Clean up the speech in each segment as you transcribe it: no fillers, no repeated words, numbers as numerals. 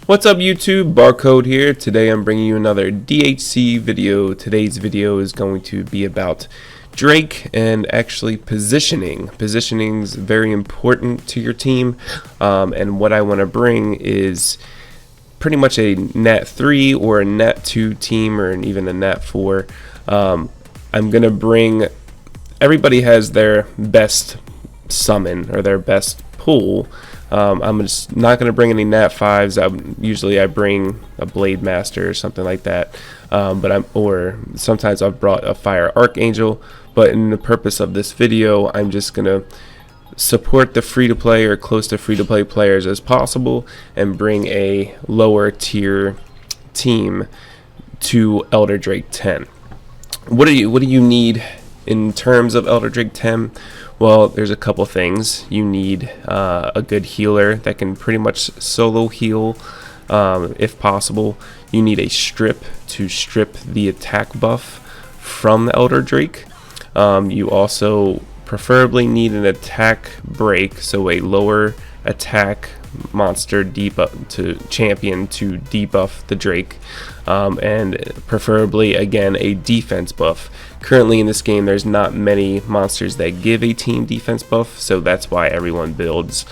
What's up YouTube, Barcode here. Today I'm bringing you another DHC video. Today's video is going to be about Drake and actually positioning. Positioning is very important to your team, and what I want to bring is pretty much a NAT3 or a NAT2 team, or even a NAT4. I'm going to bring, everybody has their best summon or their best pull. I'm just not going to bring any NAT5s. Usually I bring a Blade Master or something like that, or sometimes I've brought a Fire Archangel. But in the purpose of this video, I'm just going to support the free-to-play or close to free-to-play players as possible and bring a lower tier team to Elder Drake 10. What do you need in terms of Elder Drake 10? Well, there's a couple things. You need a good healer that can pretty much solo heal, if possible. You need a strip to strip the attack buff from the Elder Drake. You also preferably need an attack break, so a lower attack monster debuff to champion to debuff the Drake, and preferably again a defense buff. Currently in this game there's not many monsters that give a team defense buff, so that's why everyone builds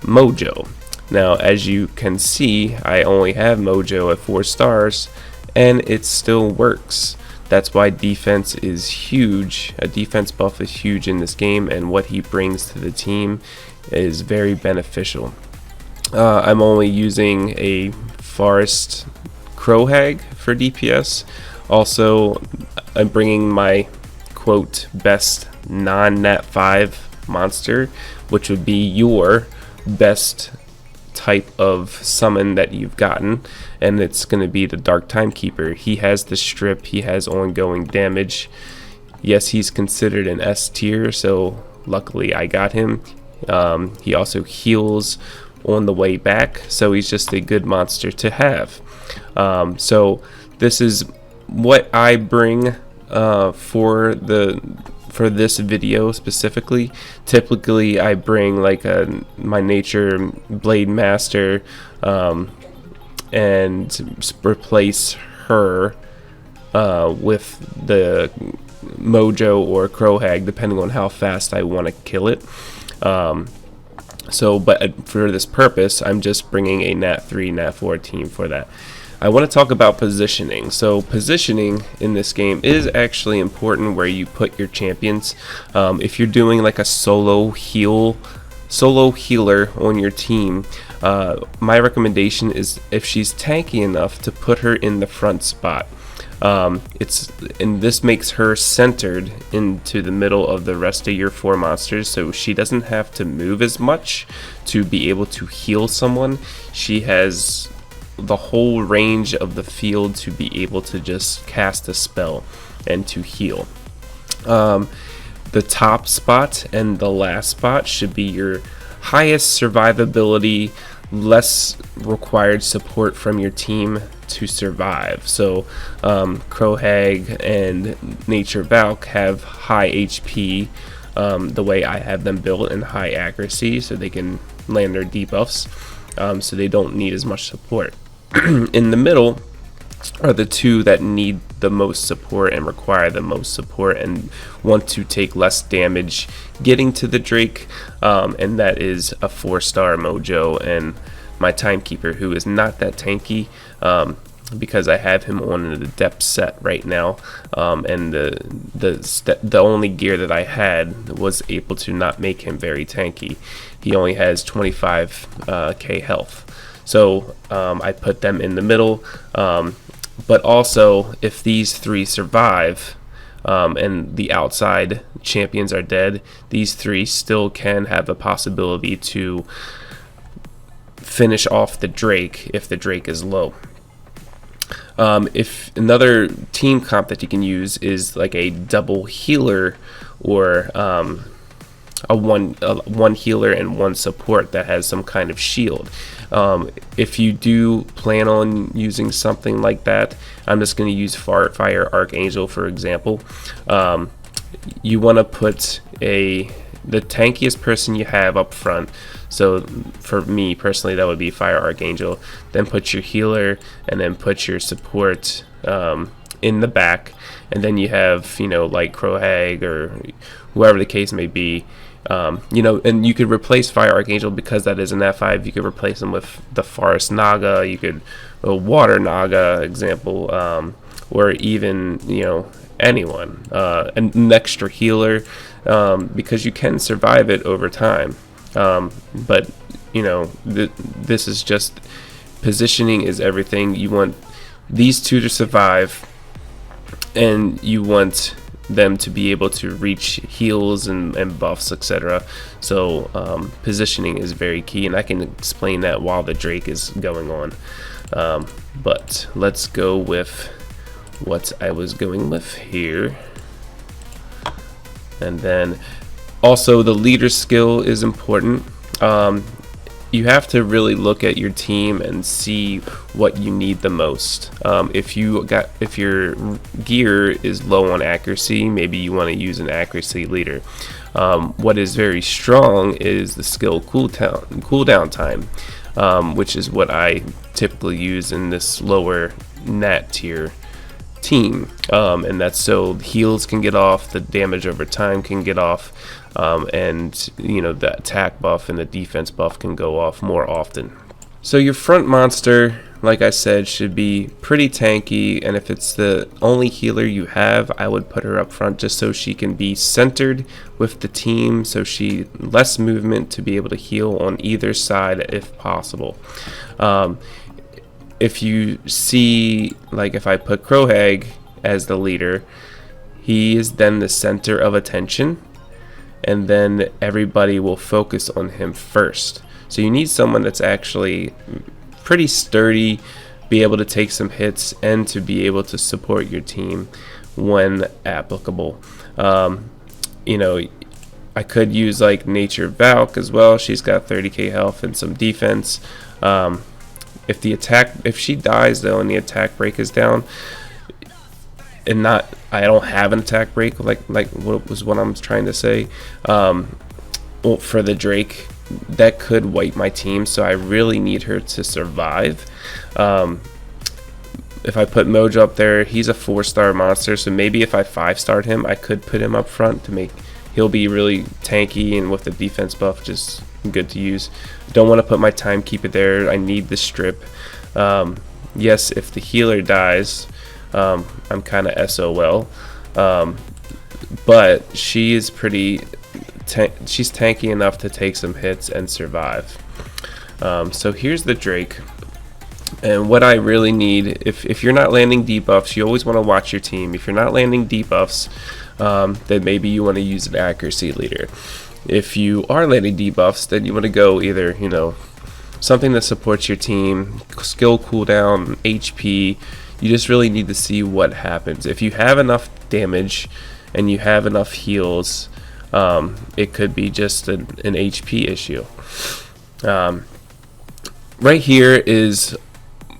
Mojo. Now as you can see, I only have Mojo at 4 stars and it still works. That's why defense is huge. A defense buff is huge in this game, and what he brings to the team is very beneficial. I'm only using a Forest Crowhag for DPS. Also, I'm bringing my quote best non-NAT5 monster, which would be your best type of summon that you've gotten, and it's going to be the Dark Timekeeper. He has the strip, he has ongoing damage. Yes, he's considered an S tier, so luckily I got him. He also heals on the way back, so he's just a good monster to have. So this is what I bring for this video specifically. Typically I bring like my nature Blade Master, and replace her with the Mojo or Crowhag, depending on how fast I want to kill it. But for this purpose, I'm just bringing a NAT3, NAT4 team for that. I want to talk about positioning. So positioning in this game is actually important where you put your champions. If you're doing like a solo healer on your team, my recommendation is, if she's tanky enough, to put her in the front spot. And this makes her centered into the middle of the rest of your 4 monsters, so she doesn't have to move as much to be able to heal someone. She has the whole range of the field to be able to just cast a spell and to heal. The top spot and the last spot should be your highest survivability, less required support from your team to survive. So Crowhag and Nature Valk have high HP, the way I have them built, and high accuracy, so they can land their debuffs, so they don't need as much support. In the middle are the two that need the most support and require the most support and want to take less damage getting to the Drake, and that is a 4-star Mojo and my Timekeeper, who is not that tanky, because I have him on the depth set right now, and the only gear that I had was able to not make him very tanky. He only has 25k health. So I put them in the middle, but also if these 3 survive and the outside champions are dead, these 3 still can have a possibility to finish off the Drake if the Drake is low. If another team comp that you can use is like a double healer, or a one healer and 1 support that has some kind of shield. If you do plan on using something like that, I'm just going to use Fire Archangel for example. You want to put a the tankiest person you have up front. So for me personally, that would be Fire Archangel. Then put your healer, and then put your support in the back, and then you have, you know, like Crow Hag or whoever the case may be. You know, and you could replace Fire Archangel because that is an NAT5. You could replace him with the Forest Naga. You could a Water Naga example, or even, you know, anyone, an extra healer, because you can survive it over time. But you know, this is just, positioning is everything. You want these two to survive, and you want them to be able to reach heals and buffs, etc. So positioning is very key, and I can explain that while the Drake is going on. But let's go with what I was going with here. And then also the leader skill is important. You have to really look at your team and see what you need the most. If your gear is low on accuracy, maybe you want to use an accuracy leader. What is very strong is the skill cooldown time, which is what I typically use in this lower NAT tier team, and that's so heals can get off, the damage over time can get off, and you know, the attack buff and the defense buff can go off more often. So your front monster, like I said, should be pretty tanky, and if it's the only healer you have, I would put her up front just so she can be centered with the team, so she less movement to be able to heal on either side if possible. If you see, like if I put Crow Hag as the leader, he is then the center of attention, and then everybody will focus on him first. So you need someone that's actually pretty sturdy, be able to take some hits, and to be able to support your team when applicable. You know, I could use like Nature Valk as well. She's got 30k health and some defense. If she dies though and the attack break is down, and I don't have an attack break, like what I'm trying to say, well, for the Drake, that could wipe my team, so I really need her to survive. If I put Mojo up there, he's a 4-star monster, so maybe if I 5-starred him, I could put him up front to make, he'll be really tanky, and with the defense buff, just good to use. Don't want to put my timekeeper there. I need the strip. Yes, if the healer dies, I'm kind of SOL, but she is pretty she's tanky enough to take some hits and survive. So here's the Drake, and what I really need, if you're not landing debuffs, you always want to watch your team. If you're not landing debuffs, then maybe you want to use an accuracy leader. If you are landing debuffs, then you want to go either, you know, something that supports your team, skill cooldown, HP. You just really need to see what happens. If you have enough damage and you have enough heals, it could be just an HP issue. Right here is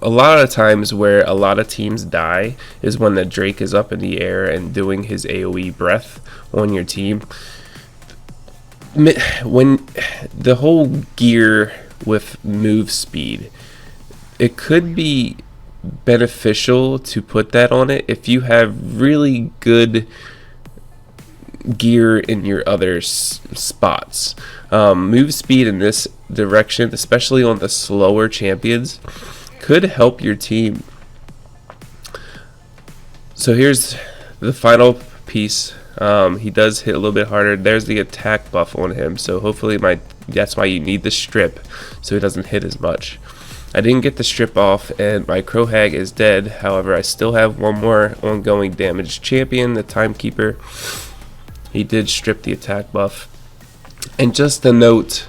a lot of times where a lot of teams die, is when the Drake is up in the air and doing his AoE breath on your team. When the whole gear with move speed, it could be beneficial to put that on it if you have really good gear in your other spots. Move speed in this direction, especially on the slower champions, could help your team. So here's the final piece. He does hit a little bit harder. There's the attack buff on him, so hopefully that's why you need the strip, so he doesn't hit as much. I didn't get the strip off, and my Crow Hag is dead. However, I still have one more ongoing damage champion, the Timekeeper. He did strip the attack buff. And just a note,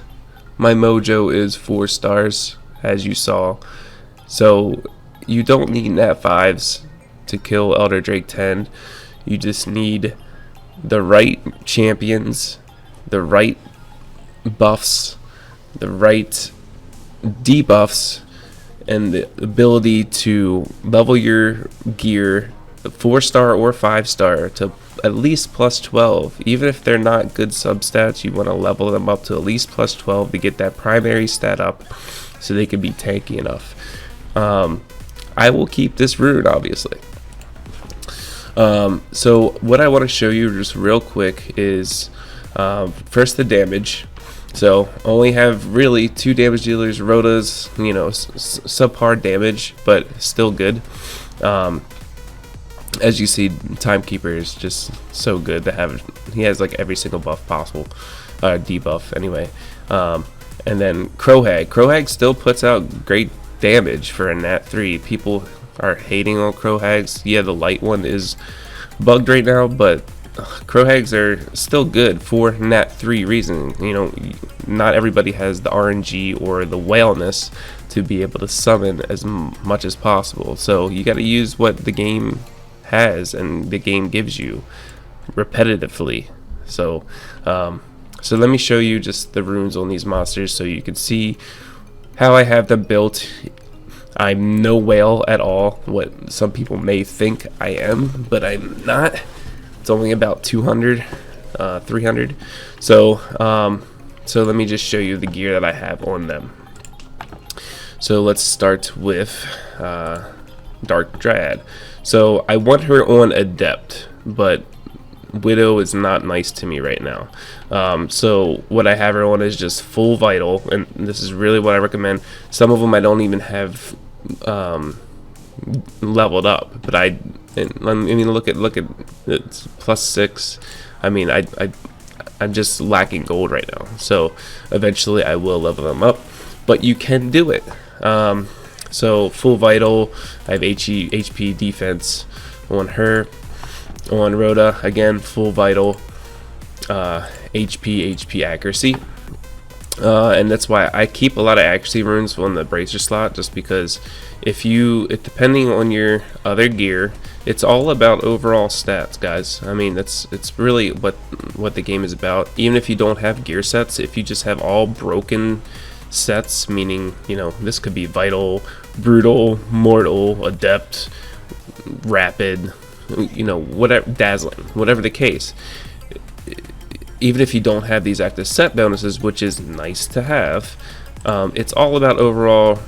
my Mojo is 4 stars, as you saw. So you don't need NAT5s to kill Elder Drake 10. You just need the right champions, the right buffs, the right debuffs, and the ability to level your gear 4-star or 5-star to at least plus 12. Even if they're not good substats, you want to level them up to at least plus 12 to get that primary stat up so they can be tanky enough. I will keep this rune, obviously. So what I want to show you just real quick is first the damage. So only have really 2 damage dealers. Rhoda's, you know, subpar damage, but still good. As you see, Timekeeper is just so good to have. He has like every single buff possible, debuff anyway. And then Crowhag still puts out great damage for a NAT3. People are hating on Crowhags. Yeah, the light one is bugged right now, but Crowhags are still good for NAT3 reason. You know, not everybody has the RNG or the whaleness to be able to summon as much as possible. So you got to use what the game has and the game gives you repetitively. So so let me show you just the runes on these monsters so you can see how I have them built. I'm no whale at all, what some people may think I am, but I'm not. It's only about 200, 300. So so let me just show you the gear that I have on them. So let's start with Dark Dryad. So I want her on Adept, but Widow is not nice to me right now. So what I have her on is just full vital, and this is really what I recommend. Some of them I don't even have leveled up, but I mean look at it's +6. I mean I'm just lacking gold right now, so eventually I will level them up, but you can do it. So full vital, I have HP defense on her. On Rhoda, again, full vital, HP accuracy, and that's why I keep a lot of accuracy runes on the bracer slot, just because depending on your other gear, it's all about overall stats, guys. I mean, it's really what the game is about. Even if you don't have gear sets, if you just have all broken sets, meaning, you know, this could be vital, brutal, mortal, adept, rapid, you know, whatever, dazzling, whatever the case. Even if you don't have these active set bonuses, which is nice to have, it's all about overall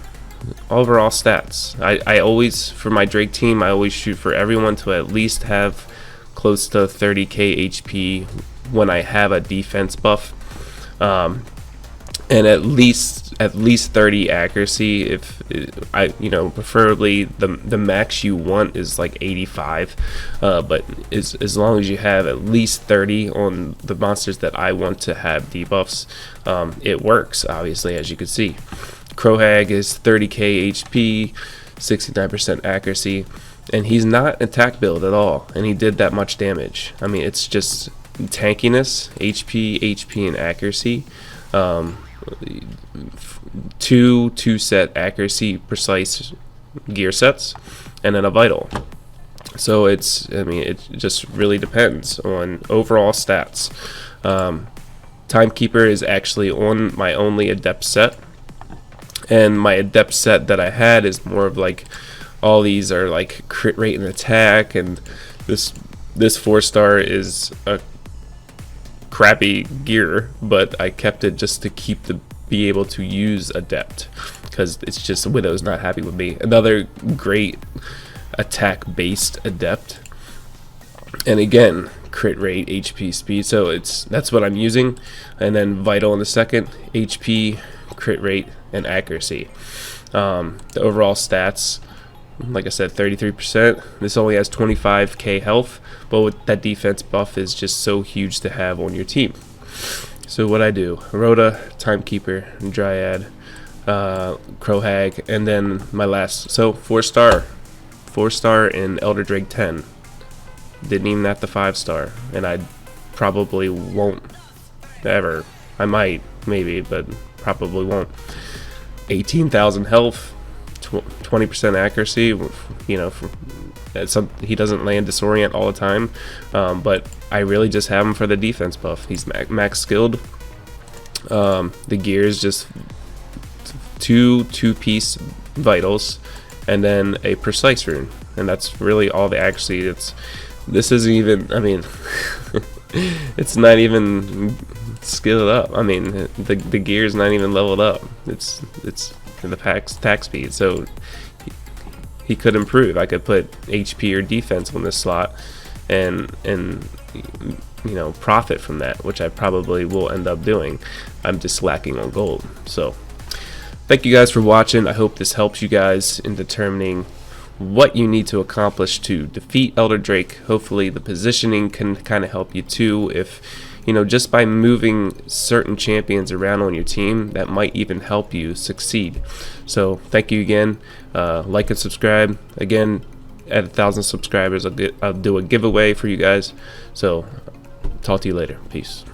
stats. I always, for my Drake team, I always shoot for everyone to at least have close to 30k HP when I have a defense buff, and at least 30 accuracy. If I, you know, preferably the max you want is like 85, but as long as you have at least 30 on the monsters that I want to have debuffs, it works, obviously, as you can see. Crowhag is 30k HP, 69% accuracy, and he's not attack build at all, and he did that much damage. I mean, it's just tankiness, HP, and accuracy. Two set accuracy precise gear sets, and then a vital. So I mean, it just really depends on overall stats. Timekeeper is actually on my only adept set, and my adept set that I had is more of like, all these are like crit rate and attack, and this 4-star is a crappy gear, but I kept it just to be able to use adept, because it's just Widow's not happy with me. Another great attack based adept, and again, crit rate, HP, speed, so that's what I'm using. And then vital in the second, HP, crit rate, and accuracy. The overall stats, like I said, 33%. This only has 25k health, but with that defense buff is just so huge to have on your team. So what I do, Rhoda, Timekeeper, Dryad, Crowhag, and then my last, so 4-star in Elder Drake 10. Didn't even have the 5-star, and I probably won't ever. I might, maybe, but probably won't. 18,000 health, 20% accuracy. You know, he doesn't land disorient all the time, but I really just have him for the defense buff. He's max skilled. The gear is just two-piece vitals, and then a precise rune, and that's really all the accuracy. This isn't even, I mean, it's not even skilled up. I mean, the gear's not even leveled up. It's the attack speed, so he could improve. I could put HP or defense on this slot and you know, profit from that, which I probably will end up doing. I'm just lacking on gold. So thank you guys for watching. I hope this helps you guys in determining what you need to accomplish to defeat Elder Drake. Hopefully the positioning can kind of help you too. If you know, just by moving certain champions around on your team, that might even help you succeed. So thank you again. Like and subscribe. Again, at 1,000 subscribers, I'll do a giveaway for you guys. So talk to you later. Peace.